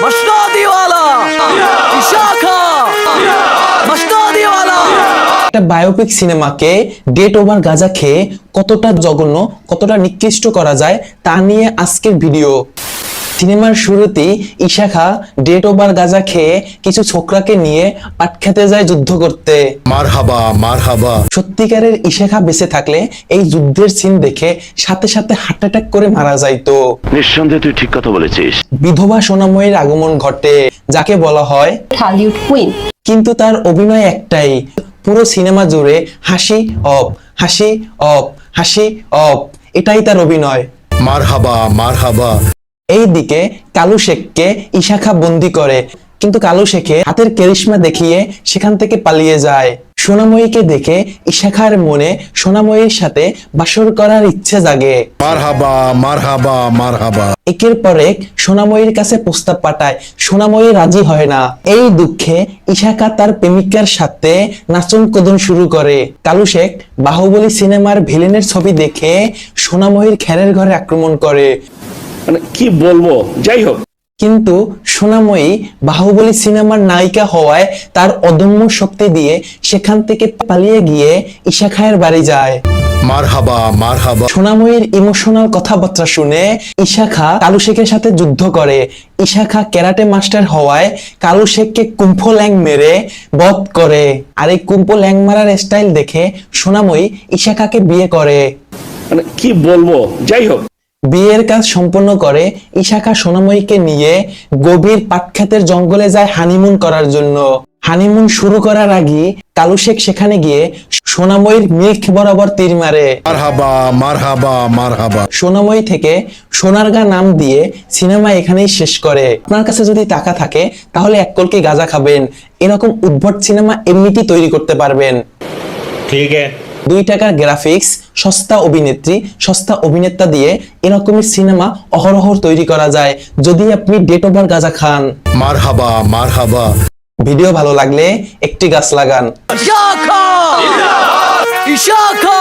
মশনাদিওয়ালা ইশাখা মশনাদিওয়ালা। একটা biopic সিনেমাকে date over গাঁজা খেয়ে কতটা জঘন্য, কতটা নিকৃষ্ট করা যায় তা নিয়ে আজকের ভিডিও। সিনেমার শুরুতেই ইশাখা ডেট ওভার গাঁজা খেয়ে কিছু ছোকরাকে নিয়ে পাট খেতে যায় যুদ্ধ করতে। মারহাবা মারহাবা। সত্যিকারের ইশাখা বেঁচে থাকলে এই যুদ্ধের সিন দেখে সাথে সাথে হার্ট অ্যাটাক করে মারা যাইতো। নিঃসন্দেহে তুই ঠিক কথা বলেছিস। বিধবা সোনাময়ীর আগমন ঘটে, যাকে বলা হয় হলিউড কুইন। কিন্তু তার অভিনয় একটাই, পুরো সিনেমা জুড়ে হাসি অফ হাসি অফ হাসি অফ, এটাই তার অভিনয়। মারহাবা মারহাবা। এইদিকে কালু শেখকে ইশাখা বন্দি করে, কিন্তু কালু শেখে হাতের ক্যারিশমা দেখিয়ে সেখান থেকে পালিয়ে যায়। সোনাময়ীকে দেখে ইশাখার মনে সোনাময়ীর সাথে বাসর করার ইচ্ছে জাগে। মারহাবা মারহাবা মারহাবা। একের পর এক সোনাময়ীর কাছে প্রস্তাব পাঠায়, সোনাময়ী রাজি হয় না। এই দুঃখে ইশাখা তার প্রেমিকার সাথে নাচন কোদন শুরু করে। কালু শেখ বাহুবলী সিনেমার ভিলেনের ছবি দেখে সোনাময়ীর খেরের ঘরে আক্রমণ করে। মানে কি বলবো, যাই হোক। কিন্তু সোনাময়ী বাহুবলী সিনেমার নায়িকা হওয়ায় তার অদম্য শক্তি দিয়ে সেখান থেকে পালিয়ে গিয়ে ইশাখায়ের বাড়ি যায়। মারহাবা মারহাবা। সোনাময়ীর ইমোশনাল কথাবার্তা শুনে ইশাখা কালু শেখের সাথে যুদ্ধ করে। ইশাখা ক্যারাটে মাস্টার হওয়ায় কালু শেখকে কুম্ফো ল্যাং মেরে বধ করে। আর এই কুম্ফো ল্যাং মারার স্টাইল দেখে সোনাময়ী ইশাখাকে বিয়ে করে। মানে কি বলবো, যাই হোক। বিয়ের কাজ সম্পন্ন করে ইশাখা সোনাময়ীকে নিয়ে গভীর পাটক্ষেতের জঙ্গলে যায় হানিমুন করার জন্য। হানিমুন শুরু করার আগে কালু শেখ সেখানে গিয়ে সোনাময়ীর মিল্ক বরাবর তীর মারে। মারহাবা মারহাবা মারহাবা। সোনাময়ী থেকে সোনারগাঁ নাম দিয়ে সিনেমা এখানেই শেষ করে। আপনার কাছে যদি টাকা থাকে তাহলে এক কলকে গাঁজা খাবেন, এরকম উদ্ভট সিনেমা এমনিতেই তৈরি করতে পারবেন। ঠিক আছে। 2 টাকার গ্রাফিক্স, সস্তা অভিনেত্রী, সস্তা অভিনেতা দিয়ে এরকমের সিনেমা অহরহ তৈরি করা যায় যদি আপনি ডেট ওভার গাঁজা খান। মারহাবা মারহাবা। ভিডিও ভালো লাগলে একটি গাছ লাগান। ইশাখা ইশাখা